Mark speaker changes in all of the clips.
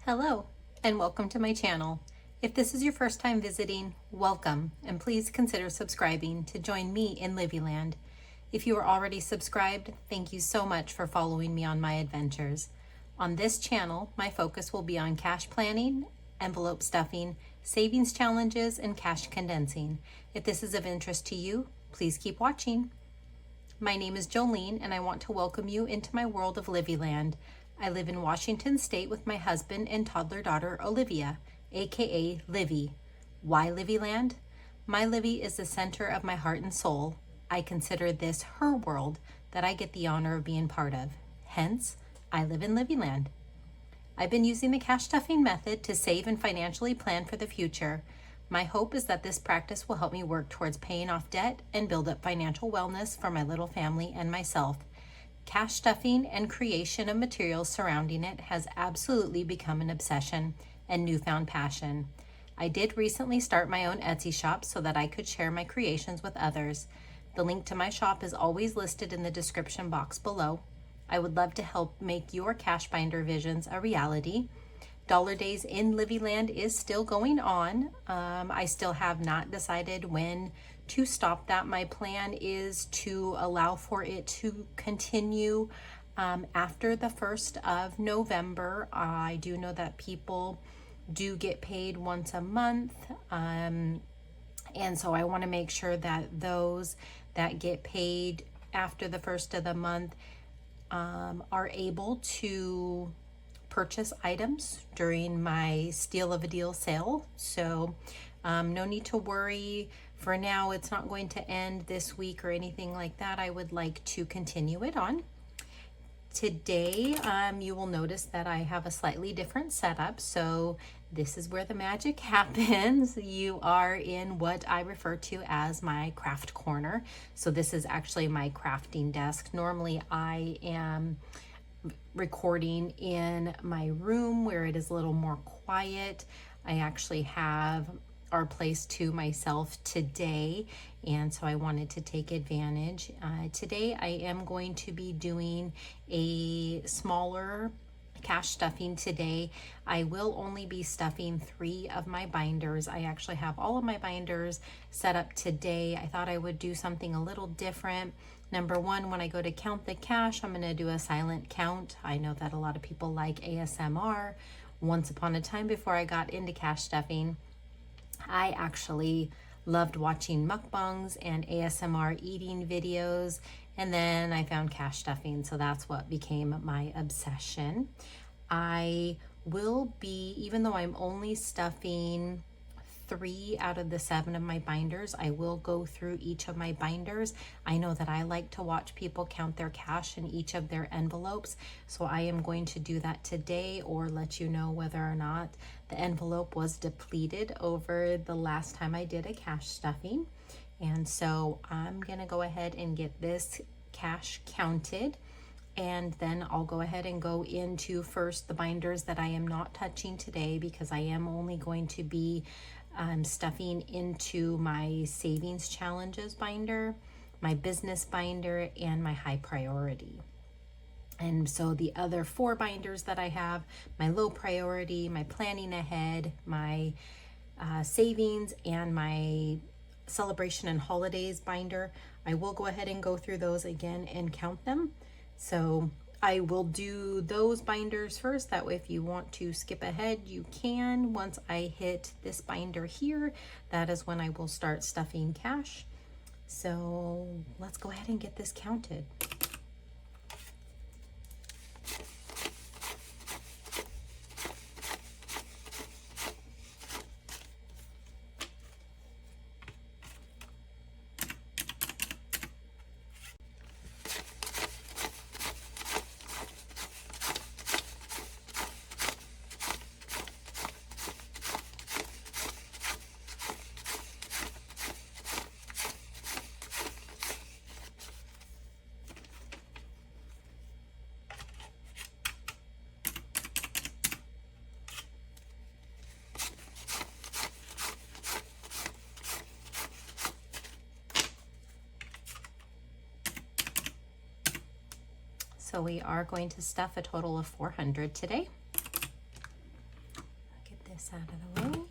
Speaker 1: Hello, and welcome to my channel. If this is your first time visiting, welcome, and please consider subscribing to join me in Livyland. If you are already subscribed, thank you so much for following me on my adventures. On this channel, my focus will be on cash planning, envelope stuffing, savings challenges, and cash condensing. If this is of interest to you, please keep watching. My name is Jolene, and I want to welcome you into my world of Livyland. I live in Washington State with my husband and toddler daughter, Olivia, aka Livy. Why Livyland? My Livy is the center of my heart and soul. I consider this her world that I get the honor of being part of. Hence, I live in Livyland. I've been using the cash stuffing method to save and financially plan for the future. My hope is that this practice will help me work towards paying off debt and build up financial wellness for my little family and myself. Cash stuffing and creation of materials surrounding it has absolutely become an obsession and newfound passion. I did recently start my own Etsy shop so that I could share my creations with others. The link to my shop is always listed in the description box below. I would love to help make your cash binder visions a reality. Dollar Days in Livyland is still going on. I still have not decided when to stop that. My plan is to allow for it to continue after the 1st of November. I do know that people do get paid once a month. And so I want to make sure that those that get paid after the 1st of the month are able to purchase items during my steal of a deal sale. So no need to worry. For now, it's not going to end this week or anything like that. I would like to continue it on. Today, you will notice that I have a slightly different setup. So this is where the magic happens. You are in what I refer to as my craft corner. So this is actually my crafting desk. Normally I am recording in my room where it is a little more quiet. I actually have our place to myself today, and so I wanted to take advantage. Today I am going to be doing a smaller cash stuffing today. I will only be stuffing 3 of my binders. I actually have all of my binders set up today. I thought I would do something a little different. Number one, when I go to count the cash, I'm going to do a silent count. I know that a lot of people like ASMR. Once upon a time, before I got into cash stuffing, I actually loved watching mukbangs and ASMR eating videos, and then I found cash stuffing, so that's what became my obsession. I will be, even though I'm only stuffing 3 out of the 7 of my binders, I will go through each of my binders. I know that I like to watch people count their cash in each of their envelopes, so I am going to do that today, or let you know whether or not the envelope was depleted over the last time I did a cash stuffing. And so I'm gonna go ahead and get this cash counted, and then I'll go ahead and go into first the binders that I am not touching today, because I am only going to be stuffing into my savings challenges binder, my business binder, and my high priority. And so the other 4 binders that I have, my low priority, my planning ahead, my savings, and my celebration and holidays binder, I will go ahead and go through those again and count them. So I will do those binders first. That way, if you want to skip ahead, you can. Once I hit this binder here, that is when I will start stuffing cash. So let's go ahead and get this counted. So we are going to stuff a total of 400 today. out of the way.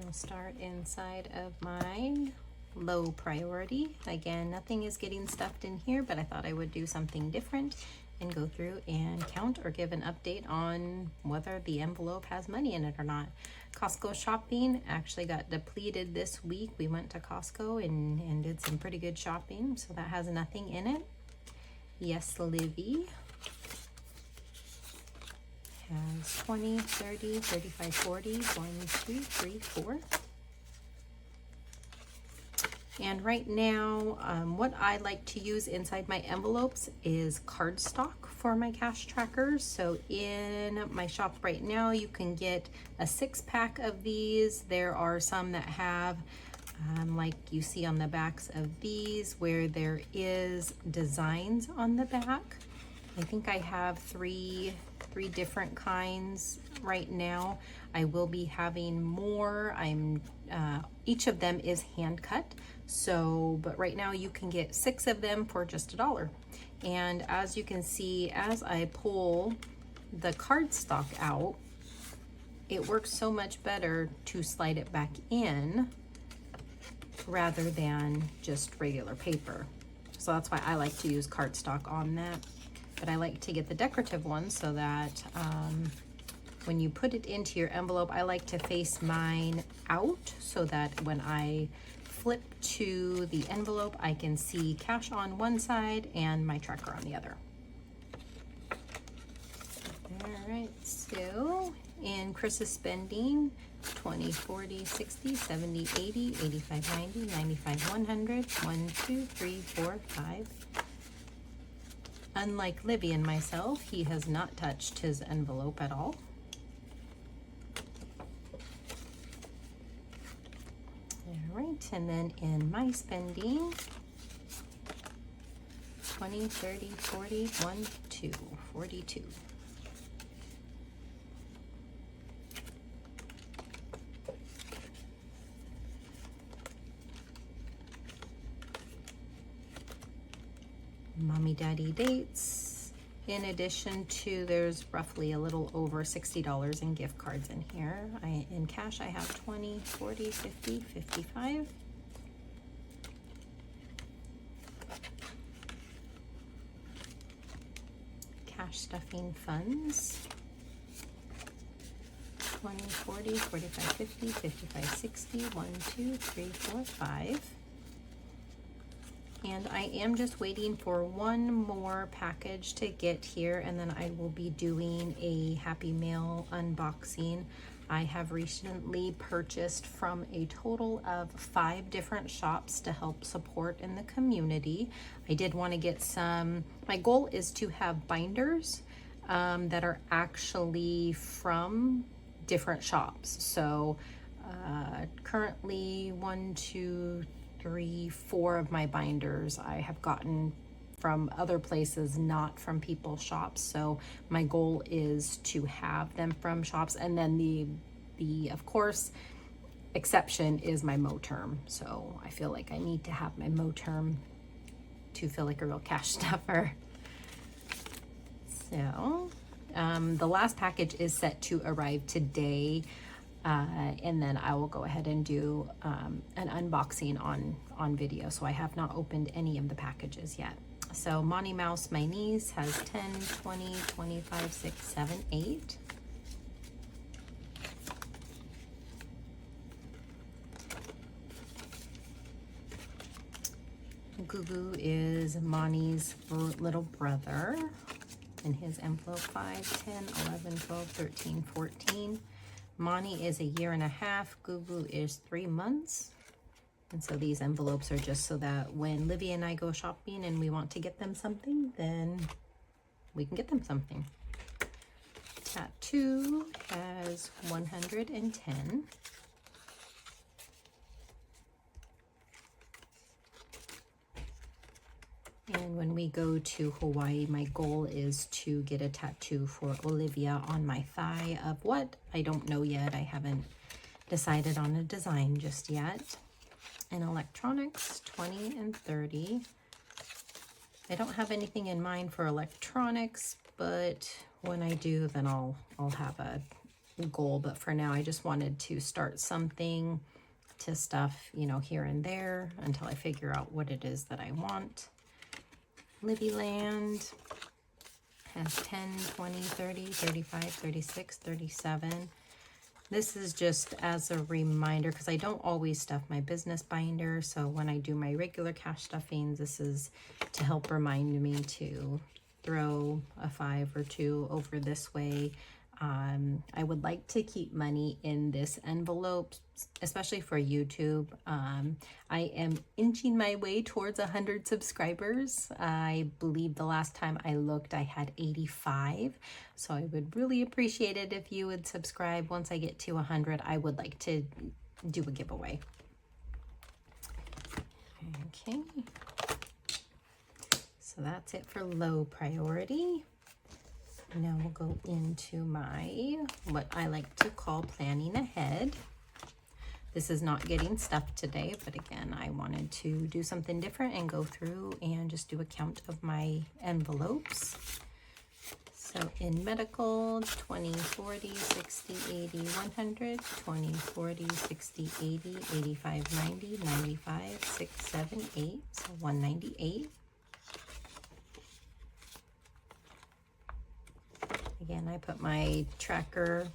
Speaker 1: We'll start inside of my low priority. Again, nothing is getting stuffed in here, but I thought I would do something different and go through and count or give an update on whether the envelope has money in it or not. Costco shopping actually got depleted this week. We went to Costco and did some pretty good shopping, so that has nothing in it. Yes, Livy has 20, 30, 35, 40, 1, 2, 3, 4. And right now, what I like to use inside my envelopes is cardstock for my cash trackers. So in my shop right now, you can get a 6-pack of these. There are some that have, like you see on the backs of these, where there is designs on the back. I think I have three different kinds right now. I will be having more. Each of them is hand cut. So, but right now you can get 6 of them for just $1. And as you can see, as I pull the cardstock out, it works so much better to slide it back in rather than just regular paper. So that's why I like to use cardstock on that. But I like to get the decorative one so that when you put it into your envelope, I like to face mine out so that when I flip to the envelope, I can see cash on one side and my tracker on the other. All right, so in Chris's spending, 20, 40, 60, 70, 80, 85, 90, 95, 100, 1, 2, 3, 4, 5. Unlike Livy and myself, he has not touched his envelope at all. All right, and then in my spending, 20, 30, 40, 1, 2, 42. Mommy Daddy dates. In addition to, there's roughly a little over $60 in gift cards in here. In cash, I have 20, 40, 50, 55. Cash stuffing funds. 20, 40, 45, 50, 55, 60, 1, 2, 3, 4, 5. And I am just waiting for one more package to get here, and then I will be doing a Happy Mail unboxing. I have recently purchased from a total of 5 different shops to help support in the community. I did want to get some, my goal is to have binders that are actually from different shops. So currently 1, 2, 3, 4 of my binders I have gotten from other places, not from people's shops. So my goal is to have them from shops, and then the of course exception is my Moterm. So I feel like I need to have my Moterm to feel like a real cash stuffer. So the last package is set to arrive today. And then I will go ahead and do an unboxing on video. So I have not opened any of the packages yet. So Monty Mouse, my niece, has 10, 20, 25, 6, 7, 8. Gugu is Monty's little brother. And his envelope 5, 10, 11, 12, 13, 14. Monty is 1.5 years. Gugu is 3 months. And so these envelopes are just so that when Livy and I go shopping and we want to get them something, then we can get them something. Tattoo has 110. And when we go to Hawaii, my goal is to get a tattoo for Olivia on my thigh of what? I don't know yet. I haven't decided on a design just yet. And electronics, 20 and 30. I don't have anything in mind for electronics, but when I do, then I'll have a goal. But for now, I just wanted to start something to stuff, you know, here and there until I figure out what it is that I want. Livyland has 10, 20, 30, 35, 36, 37. This is just as a reminder, because I don't always stuff my business binder. So when I do my regular cash stuffings, this is to help remind me to throw a 5 or 2 over this way. I would like to keep money in this envelope, especially for YouTube. I am inching my way towards 100 subscribers. I believe the last time I looked, I had 85. So I would really appreciate it if you would subscribe. Once I get to 100, I would like to do a giveaway. Okay. So that's it for low priority. Now we'll go into my, what I like to call planning ahead. This is not getting stuffed today, but again, I wanted to do something different and go through and just do a count of my envelopes. So in medical, 20, 40, 60, 80, 100, 20, 40, 60, 80, 85, 90, 95, 6, 7, 8, so 198. Again, I put my tracker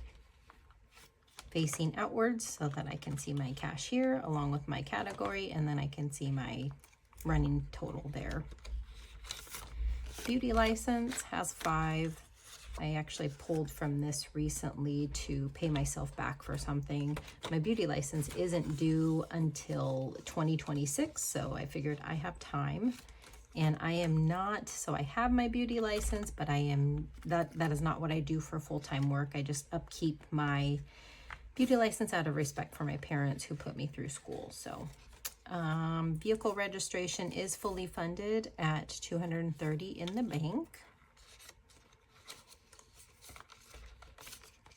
Speaker 1: facing outwards so that I can see my cash here along with my category, and then I can see my running total there. Beauty license has 5. I actually pulled from this recently to pay myself back for something. My beauty license isn't due until 2026, so I figured I have time. And I am not, so I have my beauty license, but I am, that is not what I do for full-time work. I just upkeep my beauty license out of respect for my parents who put me through school. So vehicle registration is fully funded at $230 in the bank.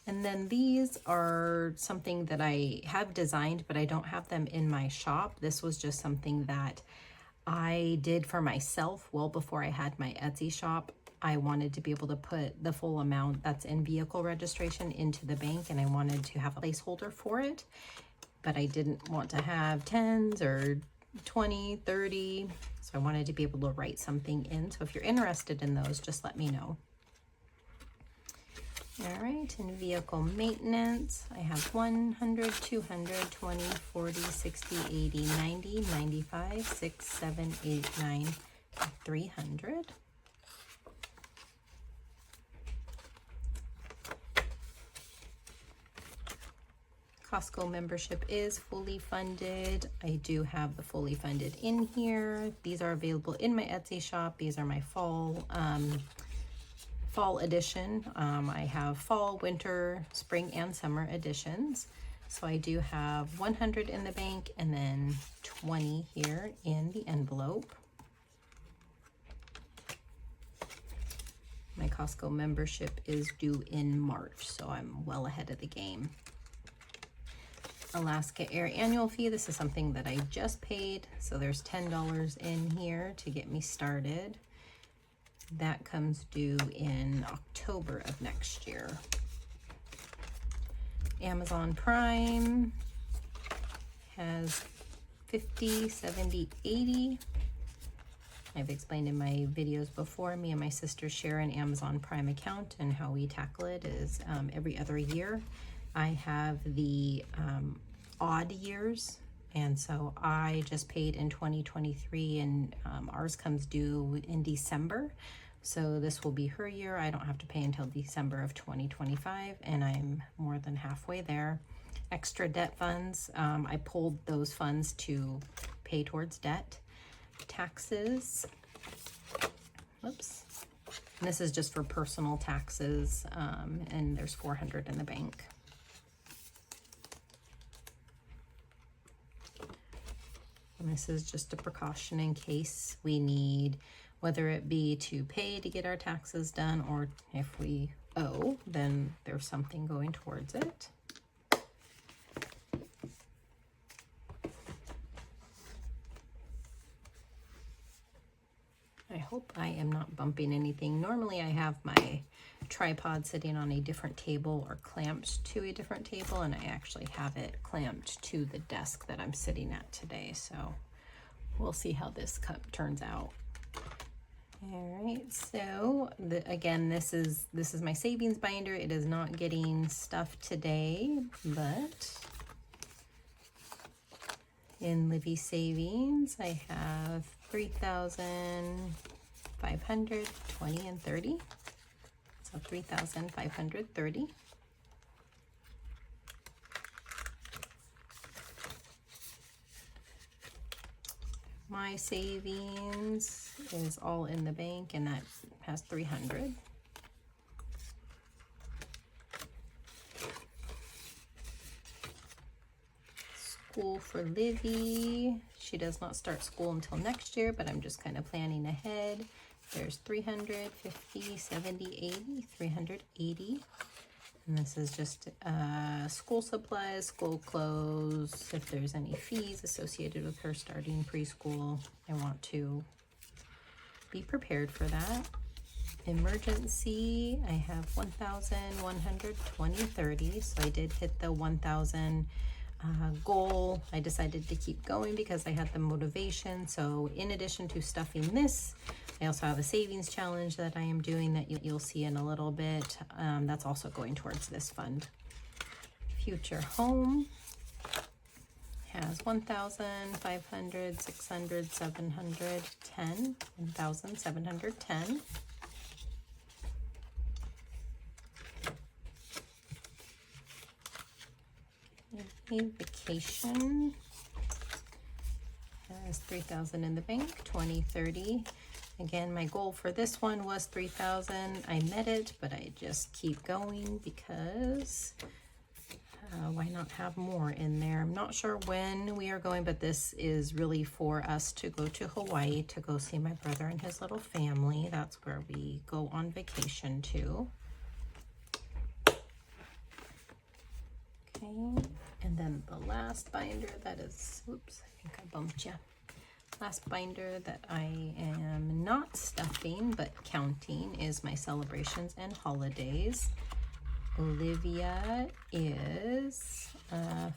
Speaker 1: And then these are something that I have designed, but I don't have them in my shop. This was just something that I did for myself well before I had my Etsy shop. I wanted to be able to put the full amount that's in vehicle registration into the bank, and I wanted to have a placeholder for it, but I didn't want to have 10s or 20, 30, so I wanted to be able to write something in. So if you're interested in those, just let me know. All right, in vehicle maintenance, I have 100, 200, 20, 40, 60, 80, 90, 95, 6, 7, 8, 9, 300. Costco membership is fully funded. I do have the fully funded in here. These are available in my Etsy shop. These are my fall edition. I have fall, winter, spring, and summer editions. So I do have 100 in the bank and then 20 here in the envelope. My Costco membership is due in March, so I'm well ahead of the game. Alaska Air annual fee. This is something that I just paid, so there's $10 in here to get me started. That comes due in October of next year. Amazon Prime has 50, 70, 80. I've explained in my videos before, me and my sister share an Amazon Prime account, and how we tackle it is every other year. I have the odd years, and so I just paid in 2023, and ours comes due in December. So this will be her year. I don't have to pay until December of 2025, and I'm more than halfway there. Extra debt funds, I pulled those funds to pay towards debt. Taxes, whoops. And this is just for personal taxes, and there's 400 in the bank. And this is just a precaution in case we need, whether it be to pay to get our taxes done, or if we owe, then there's something going towards it. I hope I am not bumping anything. Normally I have my tripod sitting on a different table or clamped to a different table, and I actually have it clamped to the desk that I'm sitting at today. So we'll see how this cup turns out. All right, so again, this is my savings binder. It is not getting stuff today, but in Livy Savings, I have 3,500, 20, and 30. So 3,530. My savings is all in the bank, and that has 300. School for Livy. She does not start school until next year, but I'm just kind of planning ahead. There's 300, 50, 70, 80, 380. And this is just school supplies, school clothes, if there's any fees associated with her starting preschool. I want to be prepared for that. Emergency, I have 1,120, 30. So I did hit the 1,000 goal. I decided to keep going because I had the motivation. So in addition to stuffing this, I also have a savings challenge that I am doing that you'll see in a little bit. That's also going towards this fund. Future Home has 1,500, 600, 710, 1,710. Vacation has 3,000 in the bank, 20, 30. Again, my goal for this one was 3,000. I met it, but I just keep going because why not have more in there? I'm not sure when we are going, but this is really for us to go to Hawaii to go see my brother and his little family. That's where we go on vacation to. Okay. And then the last binder that is, oops, I think I bumped you. Last binder that I am not stuffing but counting is my celebrations and holidays. Olivia is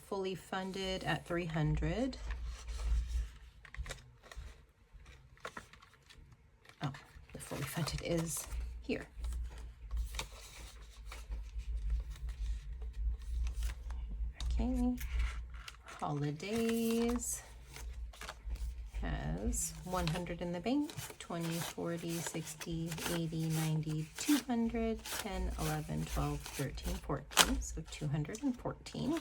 Speaker 1: fully funded at 300. Oh, the fully funded is here. Okay, holidays has 100 in the bank, 20, 40, 60, 80, 90, 200, 10, 11, 12, 13, 14, so 214.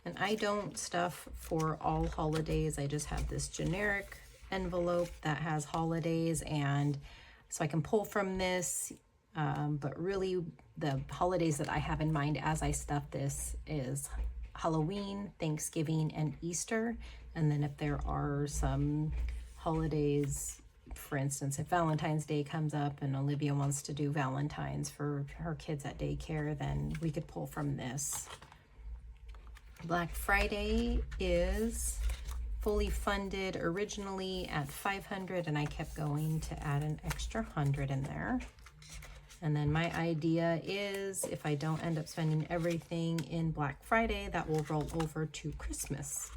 Speaker 1: And I don't stuff for all holidays. I just have this generic envelope that has holidays, and so I can pull from this. But really the holidays that I have in mind as I stuff this is Halloween, Thanksgiving, and Easter. And then if there are some holidays, for instance, if Valentine's Day comes up and Olivia wants to do Valentine's for her kids at daycare, then we could pull from this. Black Friday is fully funded originally at 500, and I kept going to add an extra 100 in there. And then my idea is if I don't end up spending everything in Black Friday, that will roll over to Christmas.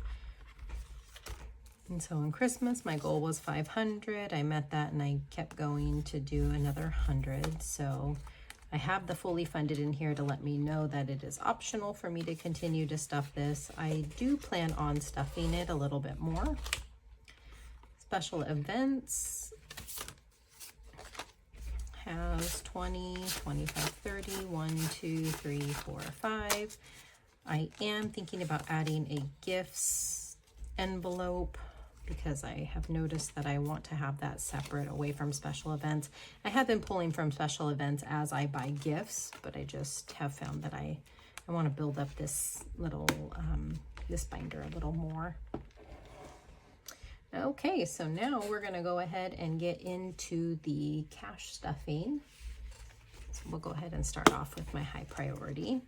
Speaker 1: And so in Christmas, my goal was 500. I met that, and I kept going to do another 100. So I have the fully funded in here to let me know that it is optional for me to continue to stuff this. I do plan on stuffing it a little bit more. Special events has 20, 25, 30, 1, 2, 3, 4, 5. I am thinking about adding a gifts envelope because I have noticed that I want to have that separate away from special events. I have been pulling from special events as I buy gifts, but I just have found that I want to build up this little, this binder a little more. Okay, so now we're going to go ahead and get into the cash stuffing. So we'll go ahead and start off with my high priority.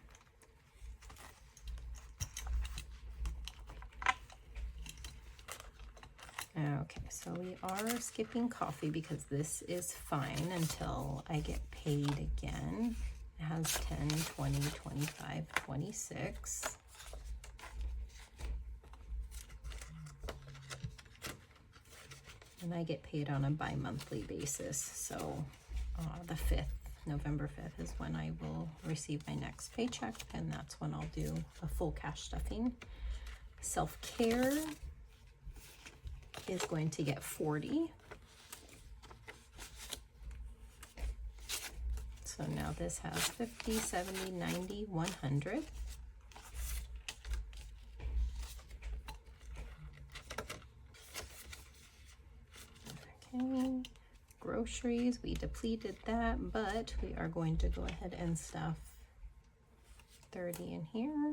Speaker 1: Okay, so we are skipping coffee because this is fine until I get paid again. It has 10, 20, 25, 26. And I get paid on a bi-monthly basis, so the 5th, November 5th is when I will receive my next paycheck, and that's when I'll do a full cash stuffing. Self-care is going to get 40. So now this has 50, 70, 90, 100. Okay, groceries, we depleted that, but we are going to go ahead and stuff 30 in here.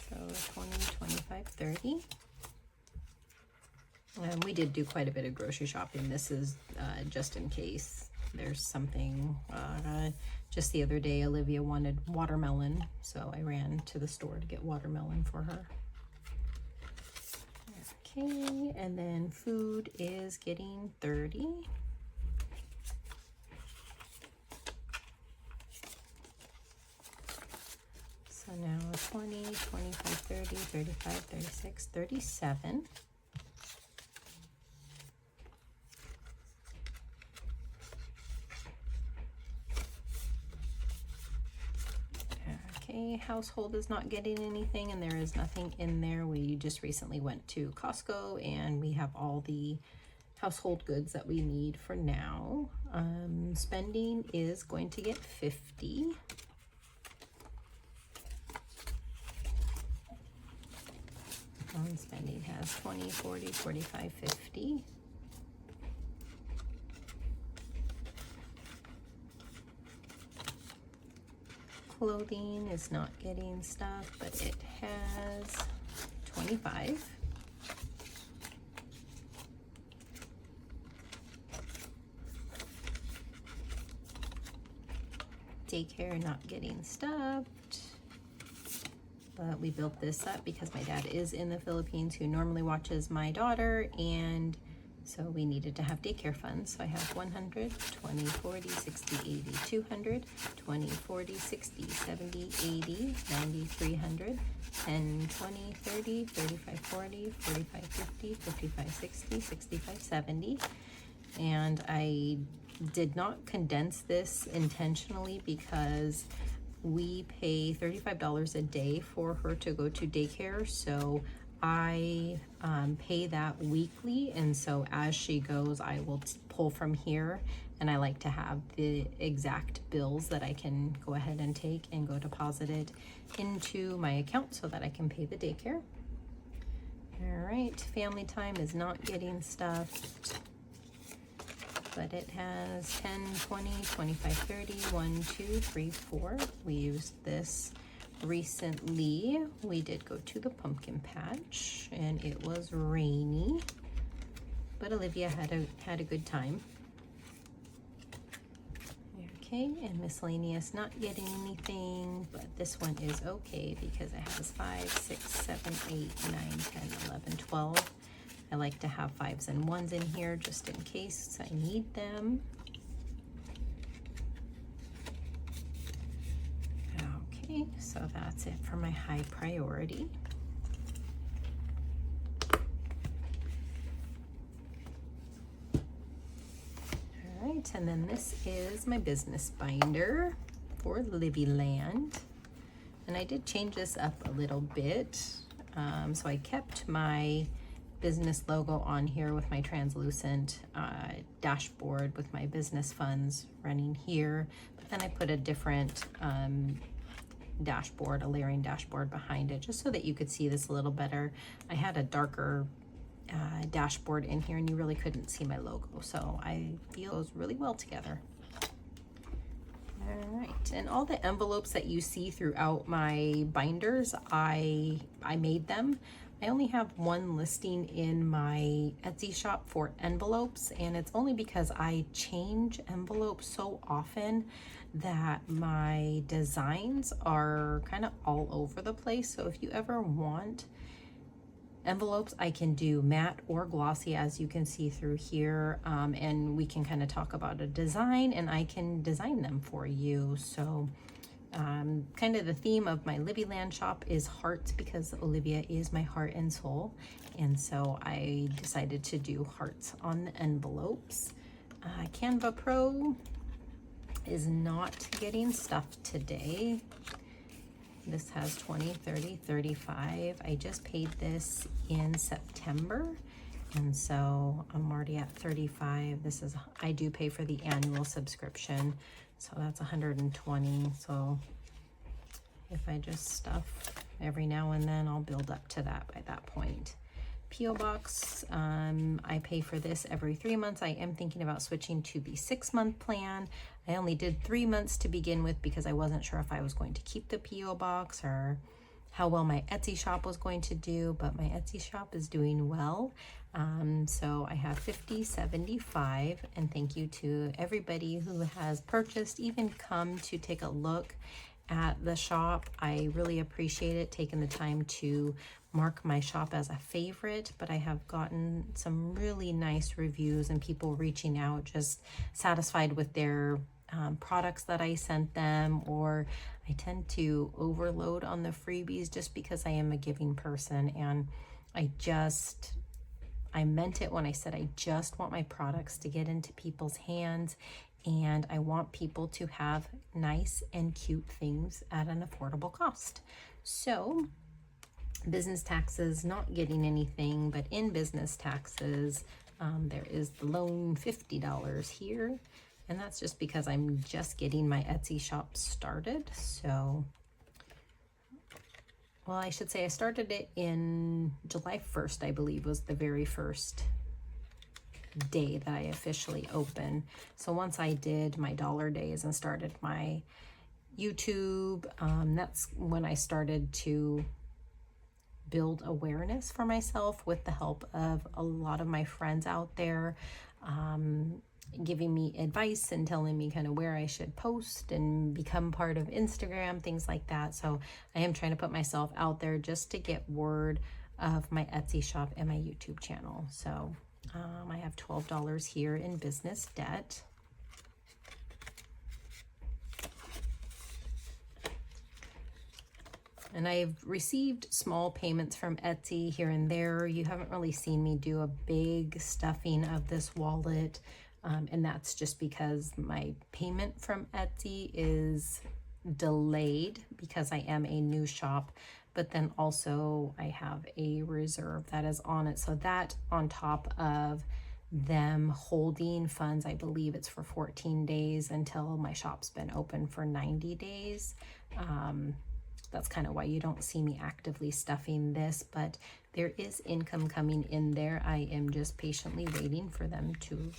Speaker 1: So 20, 25, 30. We did do quite a bit of grocery shopping. This is just in case there's something. Just the other day, Olivia wanted watermelon, so I ran to the store to get watermelon for her. Okay, and then food is getting 30. So now 20, 25, 30, 35, 36, 37. Okay, household is not getting anything, and there is nothing in there. We just recently went to Costco and we have all the household goods that we need for now. Spending is going to get 50. Spending has 20, 40, 45, 50. Clothing is not getting stuff, but it has 25. Daycare not getting stuffed. But we built this up because my dad is in the Philippines who normally watches my daughter, and so we needed to have daycare funds. So I have 100, 20, 40, 60, 80, 200, 20, 40, 60, 70, 80, 90, 300, 10, 20, 30, 35, 40, 45, 50, 55, 60, 65, 70. And I did not condense this intentionally because we pay $35 a day for her to go to daycare, so I pay that weekly, and so as she goes I will pull from here, and I like to have the exact bills that I can go ahead and take and go deposit it into my account so that I can pay the daycare. All right, family time is not getting stuffed, but it has 10, 20, 25, 30, 1, 2, 3, 4. We used this recently. We did go to the pumpkin patch and it was rainy, but Olivia had a good time. Okay, and miscellaneous not getting anything, but this one is okay because it has 5, 6, 7, 8, 9, 10, 11, 12. I like to have 5s and 1s in here just in case I need them. Okay, so that's it for my high priority. All right, and then this is my business binder for Livyland. And I did change this up a little bit. So I kept my business logo on here with my translucent dashboard with my business funds running here, but then I put a different dashboard, a layering dashboard behind it, just so that you could see this a little better. I had a darker dashboard in here and you really couldn't see my logo, so I feel it goes really well together. All right, and all the envelopes that you see throughout my binders, I made them. I only have one listing in my Etsy shop for envelopes, and it's only because I change envelopes so often that my designs are kind of all over the place. So if you ever want Envelopes I can do matte or glossy, as you can see through here, and we can kind of talk about a design and I can design them for you. So kind of the theme of my Livyland shop is hearts, because Olivia is my heart and soul, and so I decided to do hearts on the envelopes. Canva Pro is not getting stuff today. This has 20, 30, 35. I just paid this in September, and so I'm already at 35. This is, I do pay for the annual subscription, so that's 120. So if I just stuff every now and then, I'll build up to that by that point. P.O. Box, I pay for this every 3 months. I am thinking about switching to the 6-month plan. I only did 3 months to begin with because I wasn't sure if I was going to keep the P.O. Box or how well my Etsy shop was going to do, but my Etsy shop is doing well. So I have 50, 75, and thank you to everybody who has purchased, even come to take a look at the shop. I really appreciate it, taking the time to mark my shop as a favorite, but I have gotten some really nice reviews and people reaching out just satisfied with their products that I sent them, or I tend to overload on the freebies just because I am a giving person, and I meant it when I said I just want my products to get into people's hands, and I want people to have nice and cute things at an affordable cost. So business taxes, not getting anything, but in business taxes, there is the lone $50 here. And that's just because I'm just getting my Etsy shop started. So, well, I should say I started it in July 1st, I believe was the very first day that I officially opened. So once I did my dollar days and started my YouTube, that's when I started to build awareness for myself with the help of a lot of my friends out there, giving me advice and telling me kind of where I should post and become part of Instagram, things like that. So I am trying to put myself out there just to get word of my Etsy shop and my YouTube channel. So I have $12 here in business debt. And I've received small payments from Etsy here and there. You haven't really seen me do a big stuffing of this wallet. And that's just because my payment from Etsy is delayed because I am a new shop. But then also I have a reserve that is on it. So that on top of them holding funds, I believe it's for 14 days until my shop's been open for 90 days. That's kind of why you don't see me actively stuffing this, but there is income coming in there. I am just patiently waiting for them to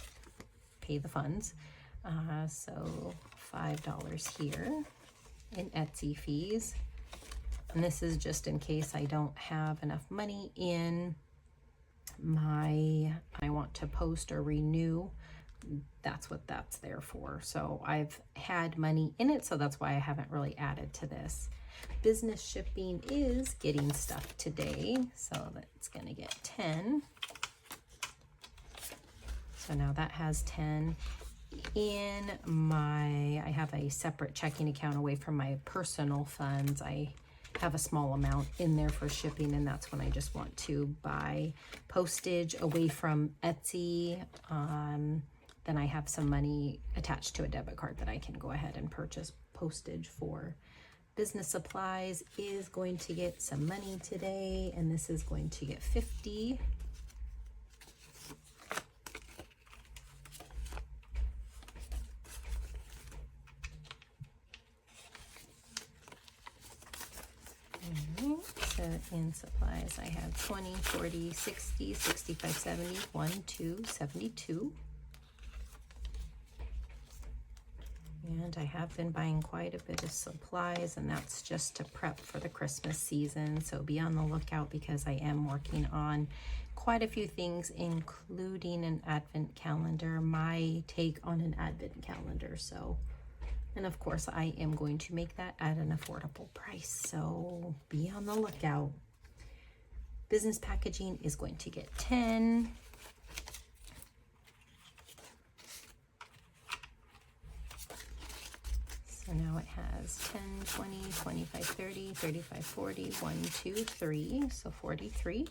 Speaker 1: pay the funds. So $5 here in Etsy fees. And this is just in case I don't have enough money in I want to post or renew. That's what that's there for. So I've had money in it, so that's why I haven't really added to this. Business shipping is getting stuff today, so that's gonna get 10. So now that has 10. In I have a separate checking account away from my personal funds. I have a small amount in there for shipping, and that's when I just want to buy postage away from Etsy. Then I have some money attached to a debit card that I can go ahead and purchase postage for. Business supplies is going to get some money today, and this is going to get 50. So in supplies, I have 20, 40, 60, 65, 70, 1, 2, 72. And I have been buying quite a bit of supplies, and that's just to prep for the Christmas season. So be on the lookout because I am working on quite a few things, including an advent calendar, my take on an advent calendar. So, and of course I am going to make that at an affordable price. So be on the lookout. Business packaging is going to get 10. So now it has 10, 20, 25, 30, 35, 40, 1, 2, 3, so 43.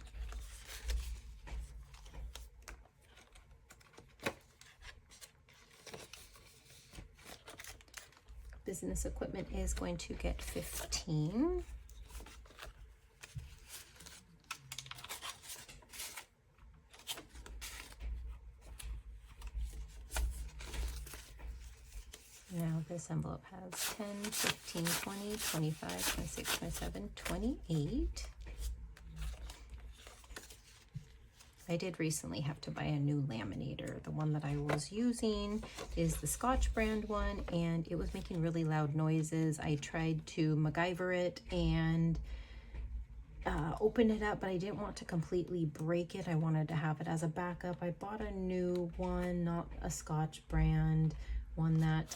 Speaker 1: Business equipment is going to get 15. Now this envelope has 10, 15, 20, 25, 26, 27, 28. I did recently have to buy a new laminator. The one that I was using is the Scotch brand one, and it was making really loud noises. I tried to MacGyver it and open it up, but I didn't want to completely break it. I wanted to have it as a backup. I bought a new one, not a Scotch brand, one that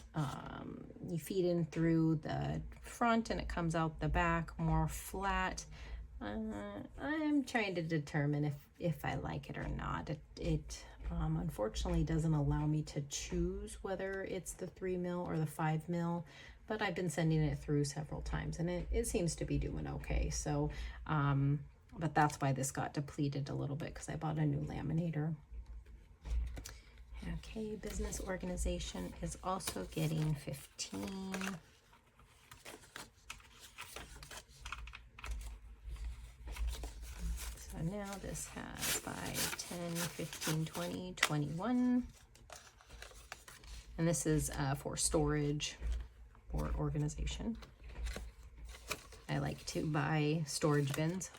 Speaker 1: you feed in through the front and it comes out the back more flat. I'm trying to determine if I like it or not. It unfortunately doesn't allow me to choose whether it's the 3 mil or the 5 mil, but I've been sending it through several times and it seems to be doing okay. So, but that's why this got depleted a little bit, because I bought a new laminator. Okay, business organization is also getting 15. So now this has 5, 10, 15, 20, 21. And this is for storage or organization. I like to buy storage bins.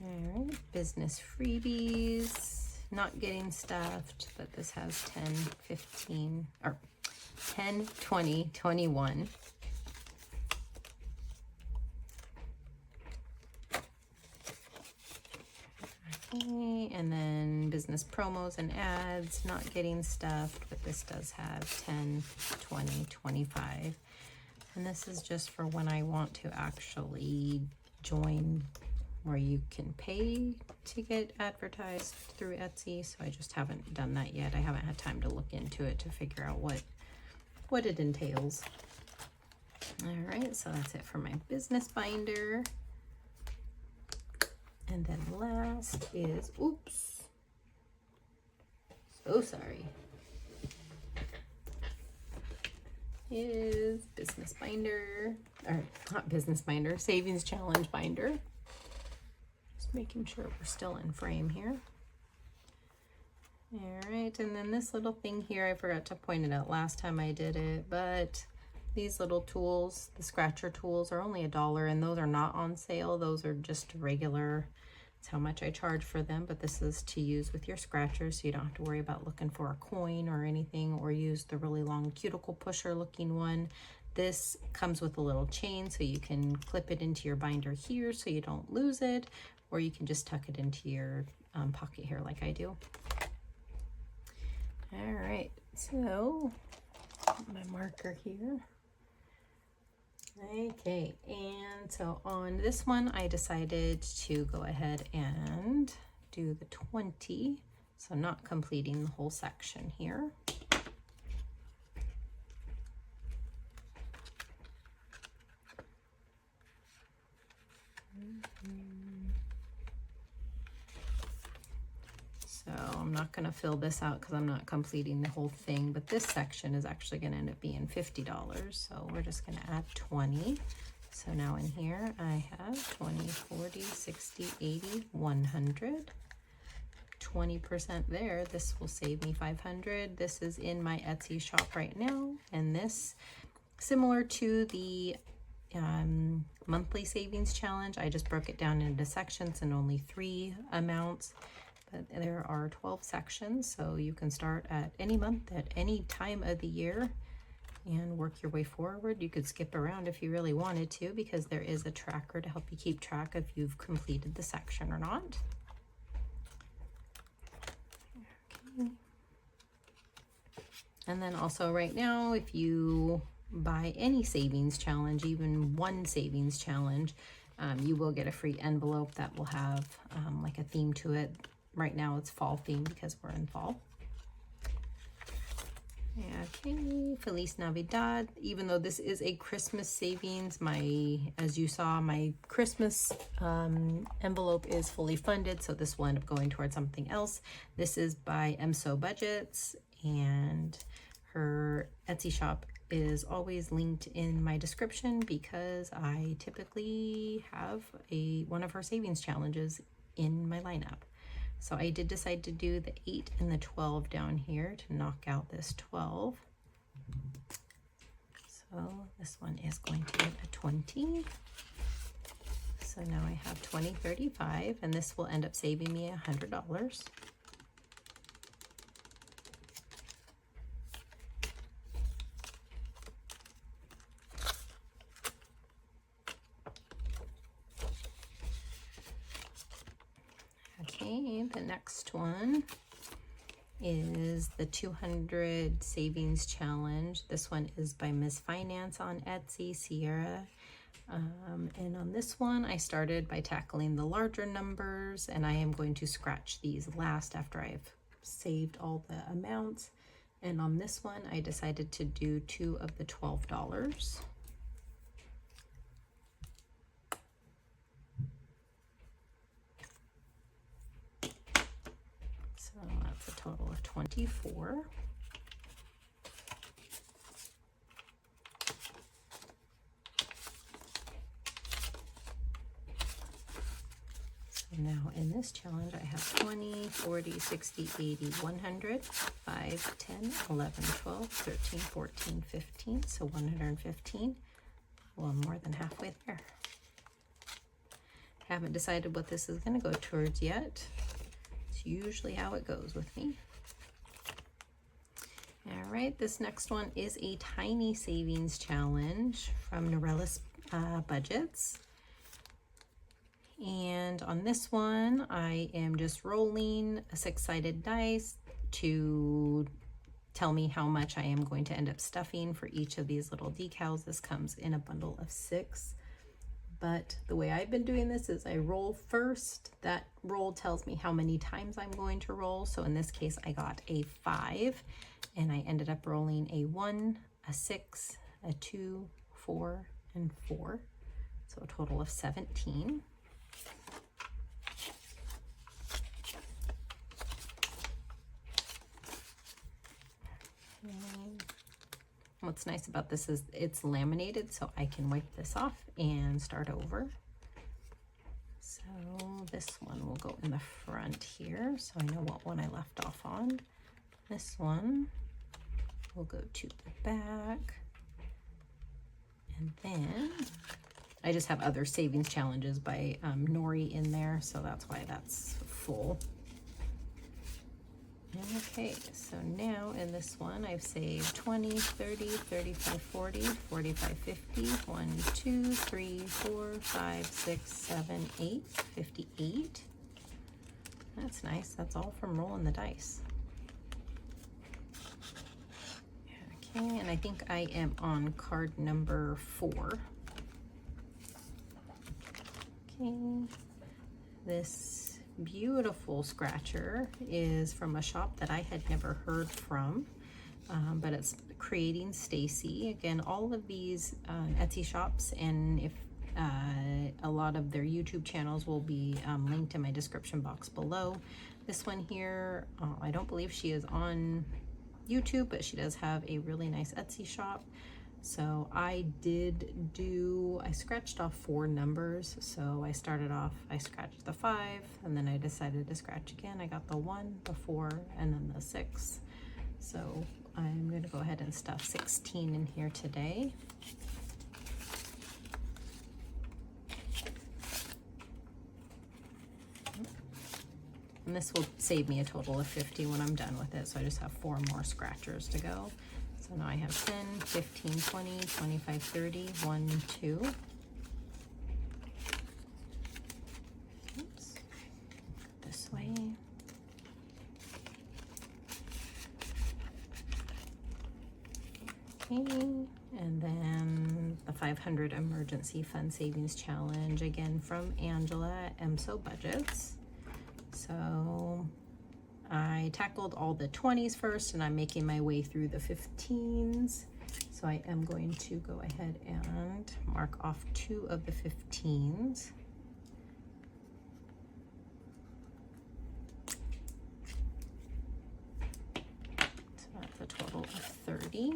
Speaker 1: All right, business freebies. Not getting stuffed, but this has 10, 15, or 10, 20, 21. Okay, and then business promos and ads, not getting stuffed, but this does have 10, 20, 25. And this is just for when I want to actually join where you can pay to get advertised through Etsy. So I just haven't done that yet. I haven't had time to look into it to figure out what it entails. All right, so that's it for my business binder. And then last is, oops, so sorry, is business binder, or not business binder, savings challenge binder. Making sure we're still in frame here. All right, and then this little thing here, I forgot to point it out last time I did it, but these little tools, the scratcher tools, are only $1, and those are not on sale. Those are just regular. That's how much I charge for them, but this is to use with your scratchers, so you don't have to worry about looking for a coin or anything, or use the really long cuticle pusher looking one. This comes with a little chain, so you can clip it into your binder here so you don't lose it, or you can just tuck it into your pocket here like I do. All right, so my marker here. Okay, and so on this one, I decided to go ahead and do the 20, so not completing the whole section here. So I'm not going to fill this out because I'm not completing the whole thing, but this section is actually going to end up being $50. So we're just going to add 20. So now in here I have 20, 40, 60, 80, 100. 20% there. This will save me 500. This is in my Etsy shop right now, and this, similar to the monthly savings challenge, I just broke it down into sections and only 3 amounts. But there are 12 sections, so you can start at any month, at any time of the year, and work your way forward. You could skip around if you really wanted to, because there is a tracker to help you keep track if you've completed the section or not. Okay. And then also right now, if you buy any savings challenge, even one savings challenge, You will get a free envelope that will have like a theme to it. Right now it's fall theme because we're in fall. Okay, Feliz Navidad. Even though this is a Christmas savings, as you saw, my Christmas envelope is fully funded, so this will end up going towards something else. This is by So Budgets, and her Etsy shop is always linked in my description because I typically have one of her savings challenges in my lineup. So I did decide to do the 8 and the 12 down here to knock out this 12. So this one is going to get a 20. So now I have 20, 35, and this will end up saving me $100. Okay, the next one is the 200 savings challenge. This one is by Miss Finance on Etsy, Sierra. And on this one, I started by tackling the larger numbers, and I am going to scratch these last after I've saved all the amounts. And on this one, I decided to do 2 of the $12. So that's a total of 24. So now in this challenge, I have 20, 40, 60, 80, 100, 5, 10, 11, 12, 13, 14, 15. So 115. Well, more than halfway there. Haven't decided what this is going to go towards yet. Usually how it goes with me. All right, this next one is a tiny savings challenge from Norella's Budgets. And on this one, I am just rolling a 6-sided dice to tell me how much I am going to end up stuffing for each of these little decals. This comes in a bundle of 6. But the way I've been doing this is I roll first. That roll tells me how many times I'm going to roll. So in this case, I got a 5, and I ended up rolling a 1, a 6, a 2, 4, and 4. So a total of 17. What's nice about this is it's laminated, so I can wipe this off and start over. So this one will go in the front here, so I know what one I left off on. This one will go to the back. And then I just have other savings challenges by Nori in there, so that's why that's full. Okay, so now in this one, I've saved 20, 30, 35, 40, 45, 50, 1, 2, 3, 4, 5, 6, 7, 8, 58. That's nice. That's all from rolling the dice. Okay, and I think I am on card number 4. Okay, this beautiful scratcher is from a shop that I had never heard from, but it's Creating Stacy. Again, all of these Etsy shops, and if a lot of their YouTube channels will be linked in my description box below. This one here, I don't believe she is on YouTube, but she does have a really nice Etsy shop. So I scratched off 4 numbers. So I started off, I scratched the 5, and then I decided to scratch again. I got the 1, the 4, and then the 6. So I'm going to go ahead and stuff 16 in here today. And this will save me a total of 50 when I'm done with it. So I just have 4 more scratchers to go. So now I have 10, 15, 20, 25, 30, 1, 2. Oops. This way. Okay. And then the $5 500 Emergency Fund Savings Challenge, again from Angela at MSO Budgets. So I tackled all the 20s first, and I'm making my way through the 15s. So I am going to go ahead and mark off 2 of the 15s. So that's a total of 30.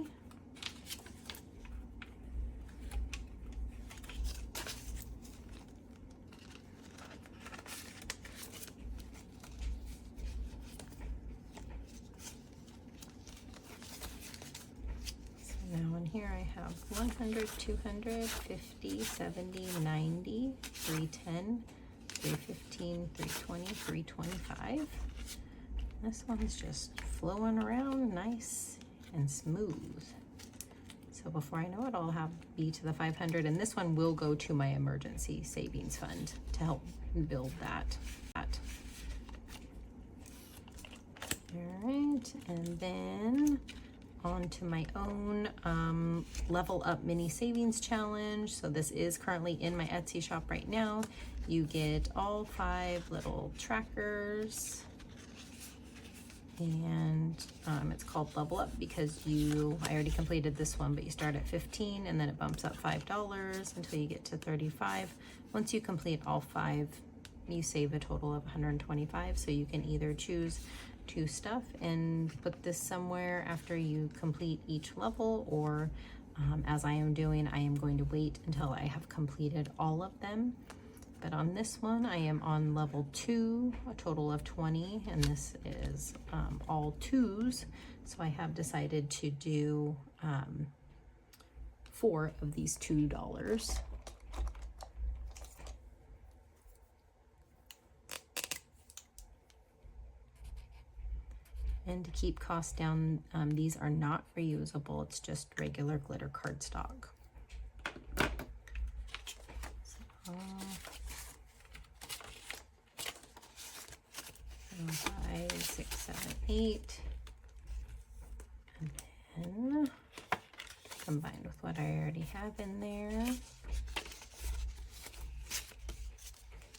Speaker 1: Now in here I have 100, 200, 50, 70, 90, 310, 315, 320, 325. This one's just flowing around nice and smooth. So before I know it, I'll have B to the 500, and this one will go to my emergency savings fund to help build that. All right, and then on to my own Level Up Mini Savings Challenge. So this is currently in my Etsy shop right now. You get all 5 little trackers, and it's called Level Up because I already completed this one, but you start at 15 and then it bumps up $5 until you get to 35. Once you complete all 5, you save a total of 125. So you can either choose to stuff and put this somewhere after you complete each level, or as I am doing, I am going to wait until I have completed all of them. But on this one, I am on level 2, a total of 20, and this is all 2s. So I have decided to do 4 of these $2. And to keep costs down, these are not reusable. It's just regular glitter cardstock. So, 5, 6, 7, 8. And then combined with what I already have in there.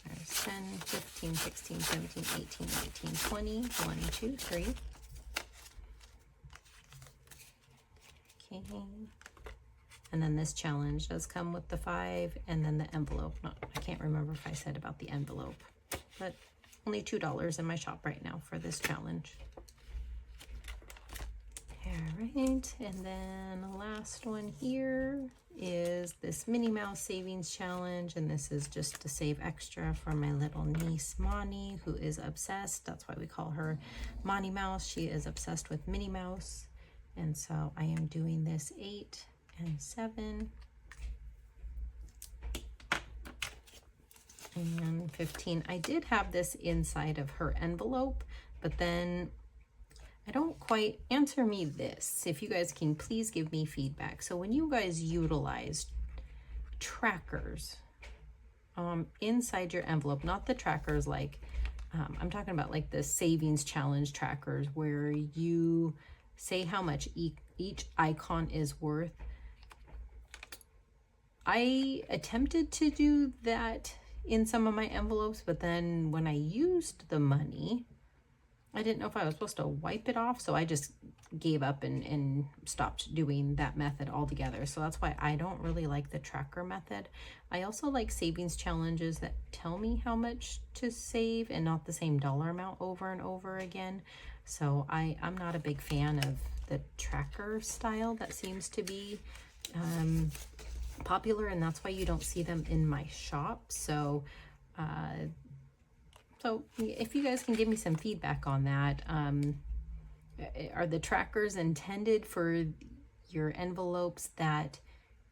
Speaker 1: There's 10, 15, 16, 17, 18, 19, 20. 1, 2, 3. Okay, and then this challenge does come with the 5 and then the envelope. No, I can't remember if I said about the envelope, but only $2 in my shop right now for this challenge. All right, and then the last one here is this Minnie Mouse Savings Challenge, and this is just to save extra for my little niece Minnie, who is obsessed. That's why we call her Minnie Mouse. She is obsessed with Minnie Mouse. And so I am doing this 8 and 7 and 15. I did have this inside of her envelope, but then I don't quite answer me this. If you guys can please give me feedback. So when you guys utilize trackers inside your envelope, not the trackers like, I'm talking about like the savings challenge trackers where you say how much each icon is worth. I attempted to do that in some of my envelopes, but then when I used the money, I didn't know if I was supposed to wipe it off, so I just gave up and stopped doing that method altogether. So that's why I don't really like the tracker method. I also like savings challenges that tell me how much to save and not the same dollar amount over and over again. So I'm not a big fan of the tracker style that seems to be popular, and that's why you don't see them in my shop. So if you guys can give me some feedback on that, are the trackers intended for your envelopes that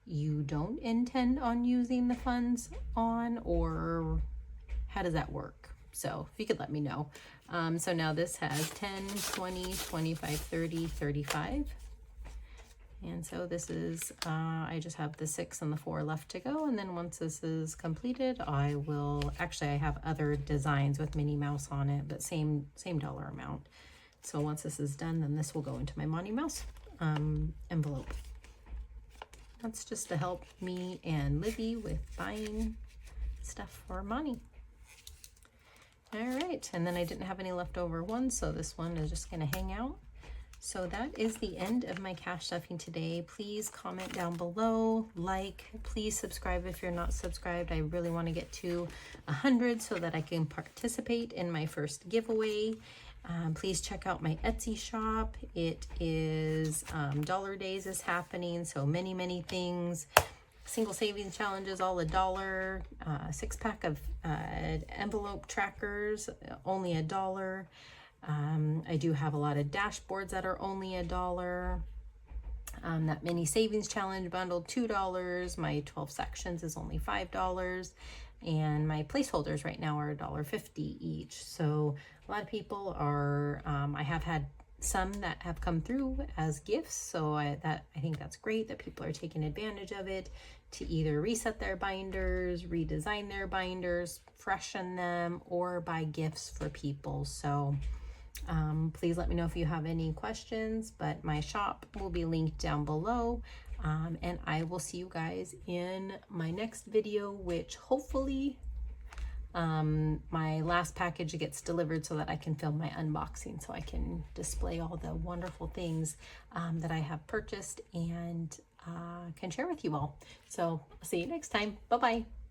Speaker 1: you don't intend on using the funds on, or how does that work? So if you could let me know. So now this has 10, 20, 25, 30, 35. And so this is, I just have the 6 and the 4 left to go. And then once this is completed, I will, actually I have other designs with Minnie Mouse on it, but same dollar amount. So once this is done, then this will go into my Minnie Mouse envelope. That's just to help me and Livy with buying stuff for Monty. All right, and then I didn't have any leftover ones, so this one is just gonna hang out. So that is the end of my cash stuffing today. Please comment down below, like, please subscribe if you're not subscribed. I really want to get to 100 so that I can participate in my first giveaway. Please check out my Etsy shop. It is Dollar Days is happening, so many things. Single savings challenges, all $1. 6-pack of envelope trackers, only $1. I do have a lot of dashboards that are only $1. That mini savings challenge bundle, $2. My 12 sections is only $5. And my placeholders right now are $1.50 each. So a lot of people are, I have had some that have come through as gifts. So I think that's great that people are taking advantage of it to either reset their binders, redesign their binders, freshen them, or buy gifts for people. So please let me know if you have any questions, but my shop will be linked down below. And I will see you guys in my next video, which hopefully my last package gets delivered so that I can film my unboxing, so I can display all the wonderful things that I have purchased and can share with you all. So I'll see you next time. Bye-bye.